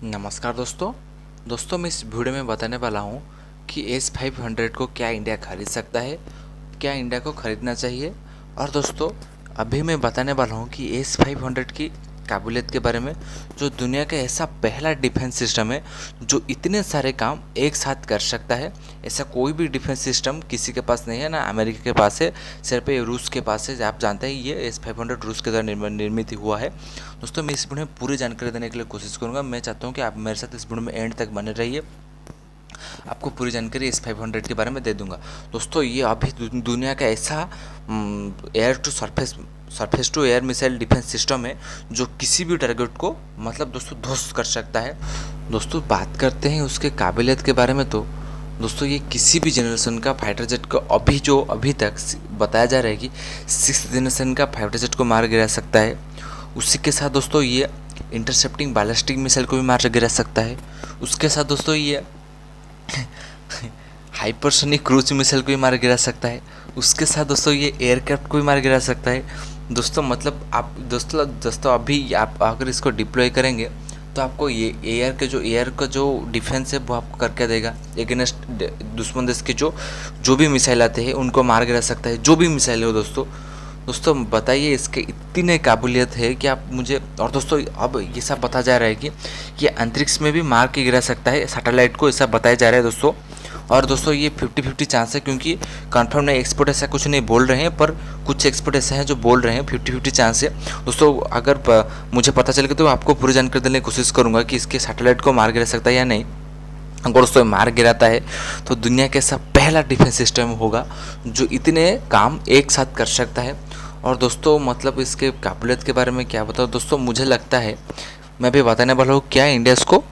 नमस्कार दोस्तों। मैं इस वीडियो में बताने वाला हूँ कि S500 को क्या इंडिया खरीद सकता है, क्या इंडिया को खरीदना चाहिए। और दोस्तों अभी मैं बताने वाला हूँ कि S500 की काबिलियत के बारे में, जो दुनिया का ऐसा पहला डिफेंस सिस्टम है जो इतने सारे काम एक साथ कर सकता है। ऐसा कोई भी डिफेंस सिस्टम किसी के पास नहीं है, ना अमेरिका के पास है, सिर्फ ये रूस के पास है। आप जानते हैं ये S500 रूस के द्वारा निर्मित हुआ है। दोस्तों मैं इस वीडियो में पूरी जानकारी देने के लिए कोशिश करूंगा। मैं चाहता हूं कि आप मेरे साथ इस वीडियो में एंड तक बने रहिए, आपको पूरी जानकारी S500 के बारे में दे दूंगा। दोस्तों ये अभी दुनिया का ऐसा air to surface to air missile defence system है जो किसी भी टारगेट को मतलब दोस्तों ध्वस्त कर सकता है। दोस्तों बात करते हैं उसके काबिलियत के बारे में, तो दोस्तों ये किसी भी जनरेशन का फाइटर जेट को अभी तक बताया जा रहा है कि 6th जनरेशन का फाइटर जेट को मार गिरा सकता है। उसी के साथ दोस्तों ये इंटरसेप्टिंग बैलिस्टिक मिसाइल को भी मार गिरा सकता है। उसके साथ दोस्तों ये हाइपरसोनिक क्रूज मिसाइल को भी मार गिरा सकता है। उसके साथ दोस्तों ये एयरक्राफ्ट को भी मार गिरा सकता है। दोस्तों मतलब आप दोस्तों अभी आप अगर इसको डिप्लॉय करेंगे तो आपको ये एयर का जो डिफेंस है वो आपको करके देगा। अगेंस्ट दुश्मन देश के जो भी मिसाइल आते हैं उनको मार गिरा सकता है, जो भी मिसाइल हो। दोस्तों बताइए इसके इतने काबिलियत है कि आप मुझे। और दोस्तों अब ये सब बताया जा रहा है कि ये अंतरिक्ष में भी मार के गिरा सकता है सैटेलाइट को, ऐसा बताया जा रहा है दोस्तों। और दोस्तों ये 50-50 चांस है, क्योंकि कंफर्म नहीं, एक्सपर्ट ऐसा कुछ नहीं बोल रहे हैं, पर कुछ एक्सपर्ट ऐसे हैं जो बोल रहे हैं 50-50 चांस है। दोस्तों अगर मुझे पता चलेगा तो आपको पूरी जानकारी देने की कोशिश करूँगा कि इसके सैटेलाइट को मार गिरा सकता है या नहीं। अगर दोस्तों मार गिराता है तो दुनिया का ऐसा पहला डिफेंस सिस्टम होगा जो इतने काम एक साथ कर सकता है। और दोस्तों मतलब इसके काबिलियत के बारे में क्या बताओ दोस्तों, मुझे लगता है मैं भी बताने वाला हूँ क्या इंडिया इसको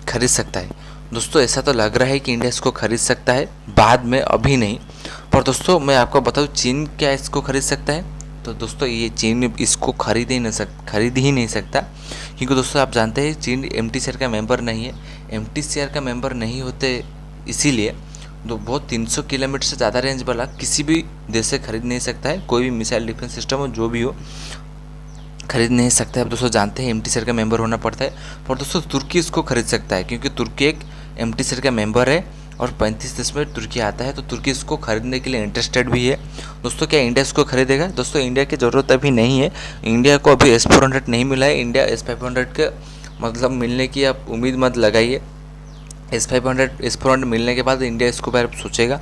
खरीद सकता है। दोस्तों ऐसा तो लग रहा है कि इंडिया इसको खरीद सकता है बाद में, अभी नहीं। पर दोस्तों मैं आपको बताऊँ चीन क्या इसको खरीद सकता है। तो दोस्तों ये चीन इसको खरीद ही नहीं सकता, क्योंकि दोस्तों आप जानते हैं चीन MTCR का मेंबर नहीं है। MTCR का मेंबर नहीं होते इसीलिए तो बहुत 300 किलोमीटर से ज़्यादा रेंज वाला किसी भी देश से खरीद नहीं सकता है। कोई भी मिसाइल डिफेंस सिस्टम हो जो भी हो खरीद नहीं सकता है। अब दोस्तों जानते हैं MTCR का मेंबर होना पड़ता है। पर दोस्तों तुर्की इसको खरीद सकता है, क्योंकि तुर्की एक MTCR का मेंबर है और 35 देश में तुर्की आता है, तो तुर्की इसको खरीदने के लिए इंटरेस्टेड भी है। दोस्तों क्या इंडिया इसको खरीदेगा? दोस्तों इंडिया की ज़रूरत अभी नहीं है। इंडिया को अभी S400 नहीं मिला है। इंडिया S500 के मतलब मिलने की आप उम्मीद मत लगाइए। S400 मिलने के बाद इंडिया इसको बारे में सोचेगा।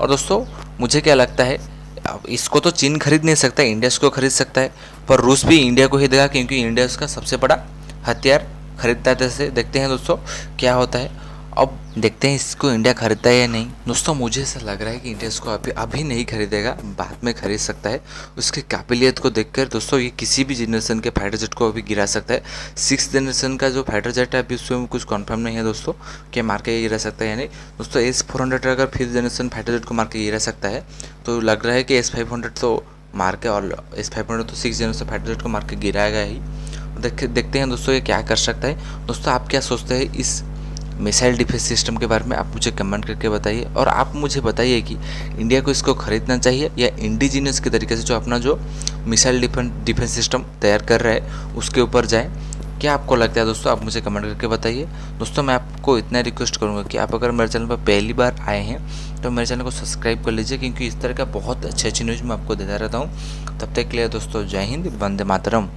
और दोस्तों मुझे क्या लगता है, अब इसको तो चीन खरीद नहीं सकता, इंडिया इसको खरीद सकता है। पर रूस भी इंडिया को ही देगा, क्योंकि इंडिया उसका सबसे बड़ा हथियार खरीदता है। जैसे देखते हैं दोस्तों क्या होता है। अब देखते हैं इसको इंडिया खरीदता है या नहीं। दोस्तों मुझे ऐसा लग रहा है कि इंडिया इसको अभी नहीं खरीदेगा, बाद में खरीद सकता है। उसकी काबिलियत को देखकर दोस्तों ये किसी भी जनरेशन के फाइटर जेट को अभी गिरा सकता है। 6th जनरेशन का जो फाइटर जेट है अभी उसमें कुछ कंफर्म नहीं है दोस्तों कि मार के गिरा सकता है या नहीं। दोस्तों S400 अगर 5th जनरेशन फाइटर जेट को मार के गिरा सकता है तो लग रहा है कि S500 तो मार के, और S500 तो 6th जनरेशन फाइटर जेट को मार के गिराएगा ही। देखते हैं दोस्तों ये क्या कर सकता है। दोस्तों आप क्या सोचते हैं इस मिसाइल डिफेंस सिस्टम के बारे में, आप मुझे कमेंट करके बताइए। और आप मुझे बताइए कि इंडिया को इसको खरीदना चाहिए या इंडिजिनियस के तरीके से जो अपना जो मिसाइल डिफेंस सिस्टम तैयार कर रहा है उसके ऊपर जाए। क्या आपको लगता है दोस्तों, आप मुझे कमेंट करके बताइए। दोस्तों मैं आपको इतना रिक्वेस्ट करूँगा कि आप अगर मेरे चैनल पर पहली बार आए हैं तो मेरे चैनल को सब्सक्राइब कर लीजिए, क्योंकि इस तरह का बहुत अच्छी न्यूज़ मैं आपको देता रहता हूँ। तब तक के लिए दोस्तों जय हिंद, वंदे मातरम।